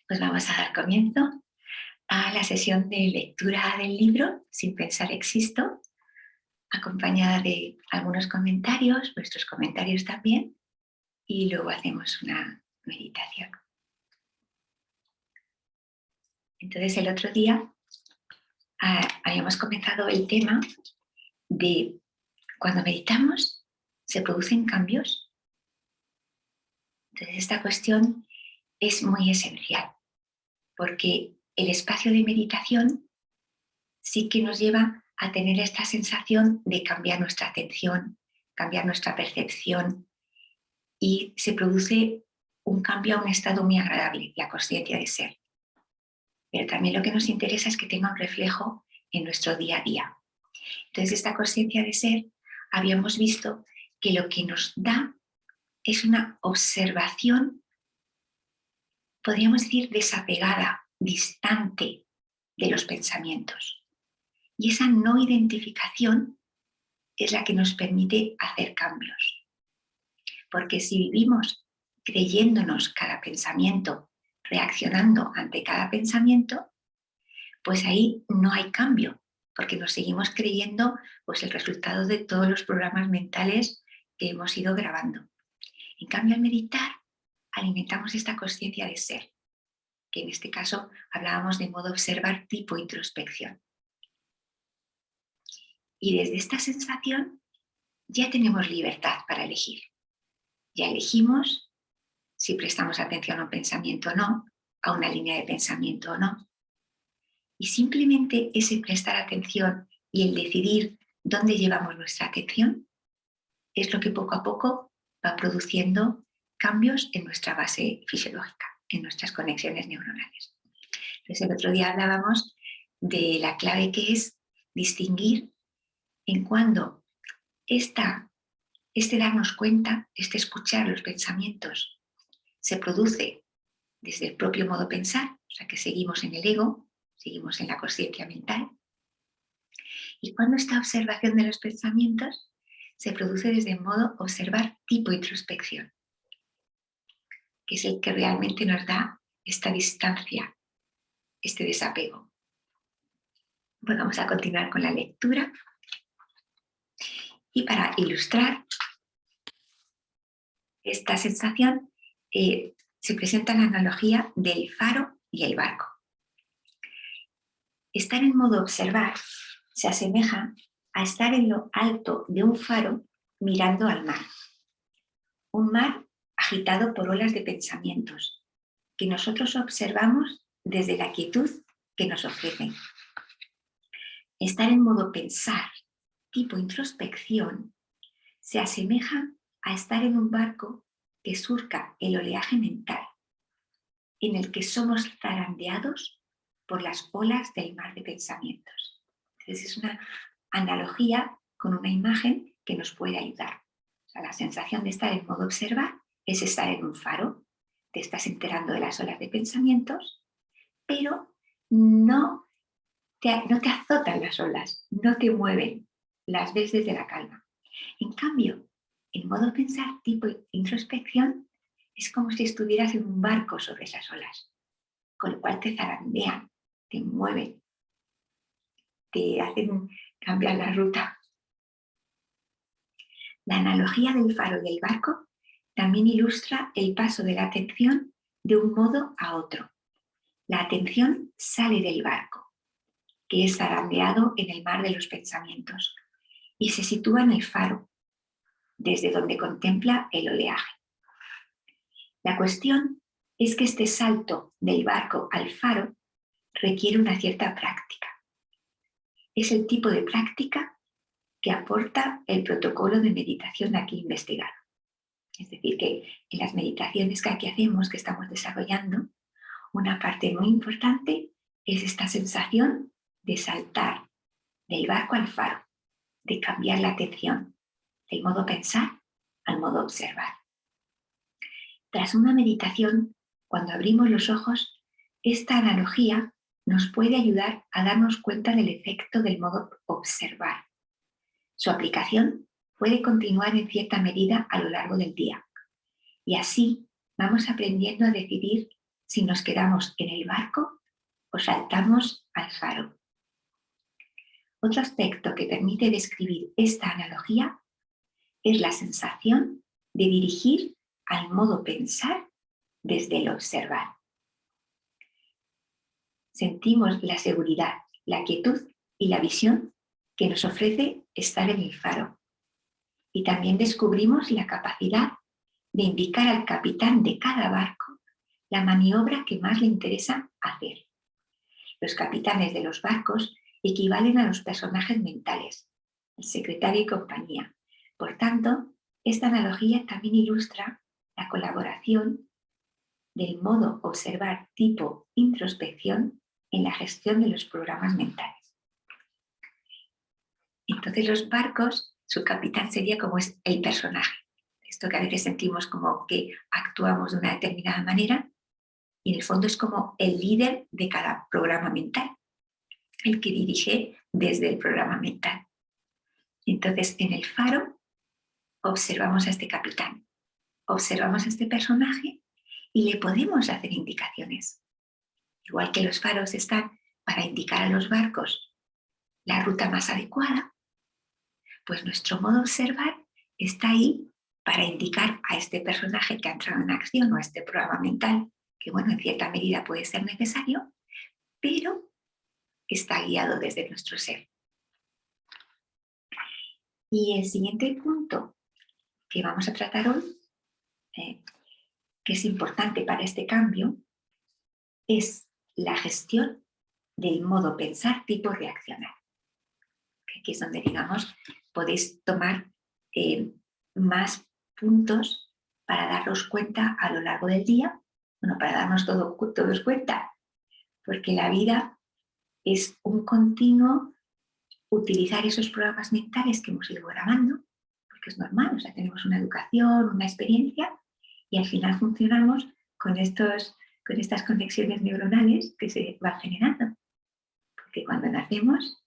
Pues vamos a dar comienzo a la sesión de lectura del libro Sin pensar existo, acompañada de algunos comentarios, vuestros comentarios también, y luego hacemos una meditación. Entonces el otro día habíamos comenzado el tema de cuando meditamos se producen cambios. Entonces esta cuestión es muy esencial porque el espacio de meditación sí que nos lleva a tener esta sensación de cambiar nuestra atención, cambiar nuestra percepción, y se produce un cambio a un estado muy agradable, la consciencia de ser. Pero también lo que nos interesa es que tenga un reflejo en nuestro día a día. Entonces, esta consciencia de ser, habíamos visto que lo que nos da es una observación, podríamos decir, desapegada, distante de los pensamientos. Y esa no identificación es la que nos permite hacer cambios. Porque si vivimos creyéndonos cada pensamiento, reaccionando ante cada pensamiento, pues ahí no hay cambio, porque nos seguimos creyendo pues, el resultado de todos los programas mentales que hemos ido grabando. En cambio, al meditar, alimentamos esta consciencia de ser, que en este caso hablábamos de modo observar tipo introspección. Y desde esta sensación ya tenemos libertad para elegir. Ya elegimos si prestamos atención a un pensamiento o no, a una línea de pensamiento o no. Y simplemente ese prestar atención y el decidir dónde llevamos nuestra atención es lo que poco a poco va produciendo cambios en nuestra base fisiológica, en nuestras conexiones neuronales. Entonces el otro día hablábamos de la clave que es distinguir en cuándo este darnos cuenta, este escuchar los pensamientos se produce desde el propio modo pensar, o sea que seguimos en el ego, seguimos en la consciencia mental, y cuando esta observación de los pensamientos se produce desde el modo observar tipo introspección, que es el que realmente nos da esta distancia, este desapego. Pues vamos a continuar con la lectura y para ilustrar esta sensación se presenta la analogía del faro y el barco. Estar en modo observar se asemeja a estar en lo alto de un faro mirando al mar. Un mar agitado por olas de pensamientos que nosotros observamos desde la quietud que nos ofrecen. Estar en modo pensar, tipo introspección, se asemeja a estar en un barco que surca el oleaje mental, en el que somos zarandeados por las olas del mar de pensamientos. Entonces es una analogía con una imagen que nos puede ayudar. O sea, la sensación de estar en modo observar es estar en un faro, te estás enterando de las olas de pensamientos, pero no te azotan las olas, no te mueven, las ves desde la calma. En cambio, en modo pensar tipo introspección es como si estuvieras en un barco sobre esas olas, con lo cual te zarandean, te mueven, te hacen cambiar la ruta. La analogía del faro y el barco también ilustra el paso de la atención de un modo a otro. La atención sale del barco, que es zarandeado en el mar de los pensamientos, y se sitúa en el faro, desde donde contempla el oleaje. La cuestión es que este salto del barco al faro requiere una cierta práctica. Es el tipo de práctica que aporta el protocolo de meditación aquí investigado. Es decir, que en las meditaciones que aquí hacemos, que estamos desarrollando, una parte muy importante es esta sensación de saltar del barco al faro, de cambiar la atención, del modo pensar al modo observar. Tras una meditación, cuando abrimos los ojos, esta analogía nos puede ayudar a darnos cuenta del efecto del modo observar. Su aplicación puede continuar en cierta medida a lo largo del día. Y así vamos aprendiendo a decidir si nos quedamos en el barco o saltamos al faro. Otro aspecto que permite describir esta analogía es la sensación de dirigir al modo pensar desde el observar. Sentimos la seguridad, la quietud y la visión que nos ofrece estar en el faro. Y también descubrimos la capacidad de indicar al capitán de cada barco la maniobra que más le interesa hacer. Los capitanes de los barcos equivalen a los personajes mentales, el secretario y compañía. Por tanto, esta analogía también ilustra la colaboración del modo observar tipo introspección en la gestión de los programas mentales. Entonces los barcos, su capitán sería como es el personaje. Esto que a veces sentimos como que actuamos de una determinada manera y en el fondo es como el líder de cada programa mental, el que dirige desde el programa mental. Entonces en el faro observamos a este capitán, observamos a este personaje y le podemos hacer indicaciones. Igual que los faros están para indicar a los barcos la ruta más adecuada, pues nuestro modo de observar está ahí para indicar a este personaje que ha entrado en acción o a este programa mental, que bueno, en cierta medida puede ser necesario, pero está guiado desde nuestro ser. Y el siguiente punto que vamos a tratar hoy, que es importante para este cambio, es la gestión del modo pensar tipo reaccionar. Aquí es donde, digamos, podéis tomar más puntos para daros cuenta a lo largo del día, bueno, para darnos todos cuenta, porque la vida es un continuo utilizar esos programas mentales que hemos ido grabando, porque es normal, o sea, tenemos una educación, una experiencia, y al final funcionamos con estas conexiones neuronales que se van generando. Porque cuando nacemos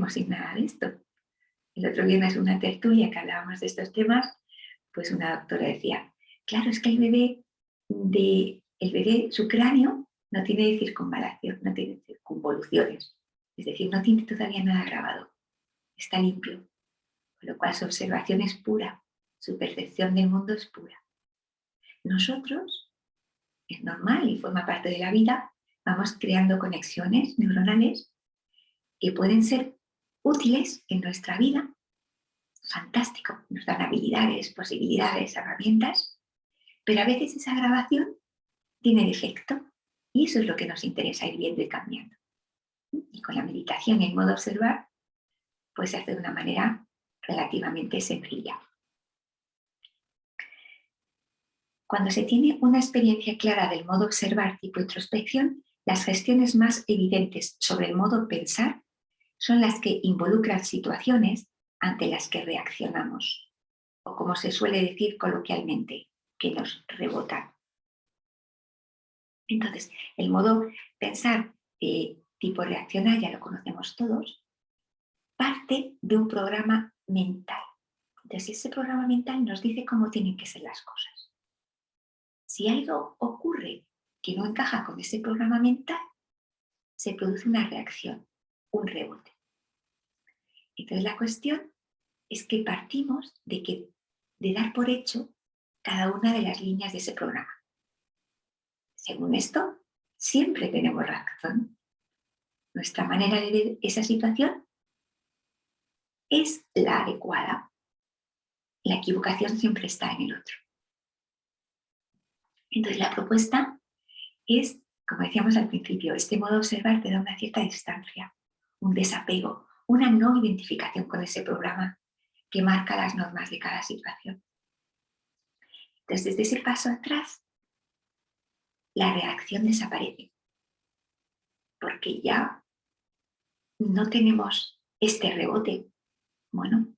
sin nada de esto. El otro día en una tertulia que hablábamos de estos temas, pues una doctora decía, claro, es que el bebé, su cráneo no tiene circunvalación, no tiene circunvoluciones, es decir, no tiene todavía nada grabado, está limpio, con lo cual su observación es pura, su percepción del mundo es pura. Nosotros, es normal y forma parte de la vida, vamos creando conexiones neuronales que pueden ser útiles en nuestra vida. Fantástico, nos dan habilidades, posibilidades, herramientas, pero a veces esa grabación tiene defecto y eso es lo que nos interesa ir viendo y cambiando. Y con la meditación y el modo observar, pues se hace de una manera relativamente sencilla. Cuando se tiene una experiencia clara del modo observar tipo introspección, las gestiones más evidentes sobre el modo pensar son las que involucran situaciones ante las que reaccionamos, o como se suele decir coloquialmente, que nos rebotan. Entonces, el modo pensar tipo reaccionar, ya lo conocemos todos, parte de un programa mental. Entonces, ese programa mental nos dice cómo tienen que ser las cosas. Si algo ocurre que no encaja con ese programa mental, se produce una reacción, un rebote. Entonces, la cuestión es que partimos de dar por hecho cada una de las líneas de ese programa. Según esto, siempre tenemos razón. Nuestra manera de ver esa situación es la adecuada. La equivocación siempre está en el otro. Entonces la propuesta es, como decíamos al principio, este modo de observar te da una cierta distancia, un desapego, una no identificación con ese programa que marca las normas de cada situación. Entonces, desde ese paso atrás, la reacción desaparece, porque ya no tenemos este rebote. Bueno,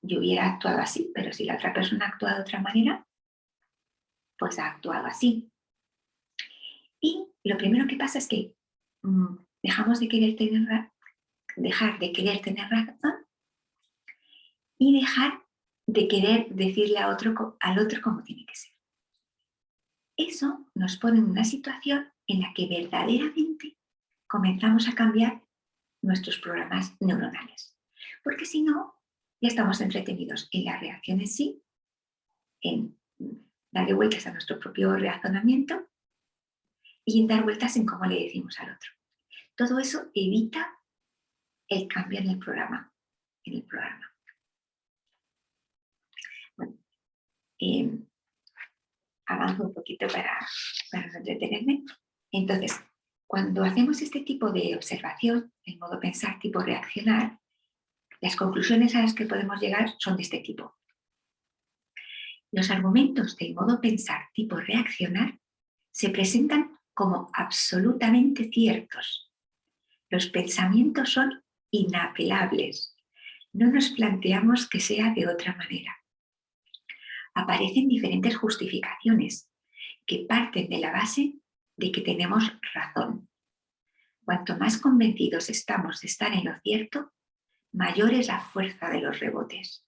yo hubiera actuado así, pero si la otra persona ha actuado de otra manera, pues ha actuado así. Y lo primero que pasa es que dejamos de dejar de querer tener razón y dejar de querer decirle al otro cómo tiene que ser. Eso nos pone en una situación en la que verdaderamente comenzamos a cambiar nuestros programas neuronales. Porque si no, ya estamos entretenidos en la reacción en sí, en darle vueltas a nuestro propio razonamiento y en dar vueltas en cómo le decimos al otro. Todo eso evita el cambio en el programa. Bueno, avanzo un poquito para no entretenerme. Entonces, cuando hacemos este tipo de observación, el modo pensar tipo reaccionar, las conclusiones a las que podemos llegar son de este tipo. Los argumentos del modo pensar tipo reaccionar se presentan como absolutamente ciertos. Los pensamientos son inapelables. No nos planteamos que sea de otra manera. Aparecen diferentes justificaciones que parten de la base de que tenemos razón. Cuanto más convencidos estamos de estar en lo cierto, mayor es la fuerza de los rebotes.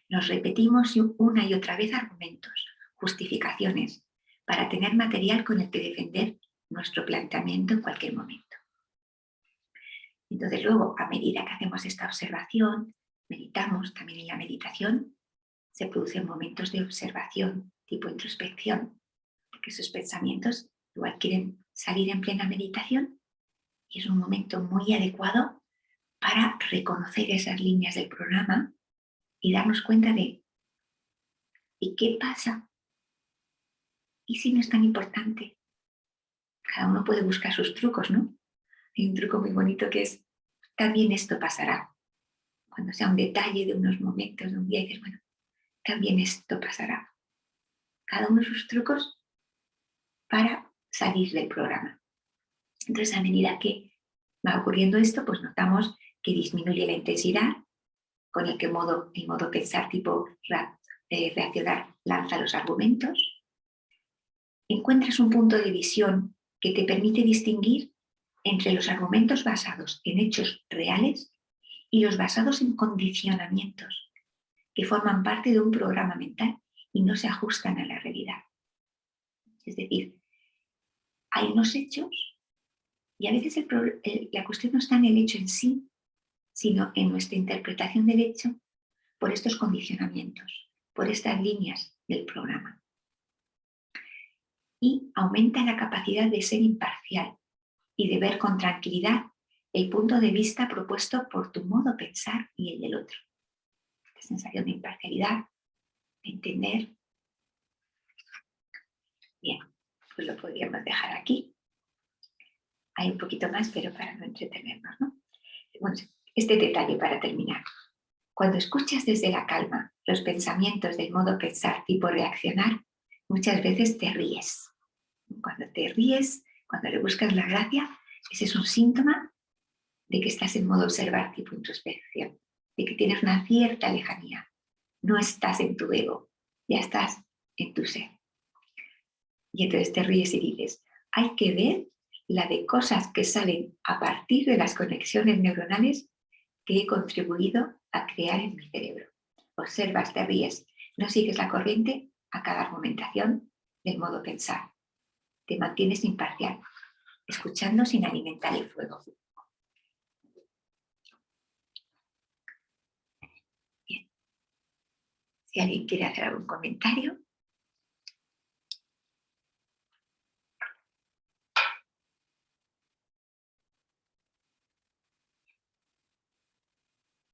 Nos repetimos una y otra vez argumentos, justificaciones, para tener material con el que defender nuestro planteamiento en cualquier momento. Entonces luego, a medida que hacemos esta observación, meditamos, también en la meditación, se producen momentos de observación, tipo introspección, porque esos pensamientos igual quieren salir en plena meditación y es un momento muy adecuado para reconocer esas líneas del programa y darnos cuenta de ¿y qué pasa? ¿Y si no es tan importante? Cada uno puede buscar sus trucos, ¿no? Hay un truco muy bonito que es, también esto pasará. Cuando sea un detalle de unos momentos, de un día, dices, bueno, también esto pasará. Cada uno sus trucos para salir del programa. Entonces, a medida que va ocurriendo esto, pues notamos que disminuye la intensidad con el que el modo pensar tipo reaccionar lanza los argumentos. Encuentras un punto de visión que te permite distinguir entre los argumentos basados en hechos reales y los basados en condicionamientos que forman parte de un programa mental y no se ajustan a la realidad. Es decir, hay unos hechos y a veces la cuestión no está en el hecho en sí, sino en nuestra interpretación del hecho por estos condicionamientos, por estas líneas del programa. Y aumenta la capacidad de ser imparcial y de ver con tranquilidad el punto de vista propuesto por tu modo de pensar y el del otro. Esta sensación de imparcialidad, de entender. Bien, pues lo podríamos dejar aquí. Hay un poquito más, pero para no entretenernos, ¿no? Bueno, este detalle para terminar. Cuando escuchas desde la calma los pensamientos del modo pensar tipo reaccionar, muchas veces te ríes. Cuando te ríes, cuando le buscas la gracia, ese es un síntoma de que estás en modo observar tipo introspección, de que tienes una cierta lejanía. No estás en tu ego, ya estás en tu ser. Y entonces te ríes y dices, hay que ver la de cosas que salen a partir de las conexiones neuronales que he contribuido a crear en mi cerebro. Observas, te ríes, no sigues la corriente a cada argumentación del modo pensar. Te mantienes imparcial, escuchando sin alimentar el fuego. Bien. Si alguien quiere hacer algún comentario.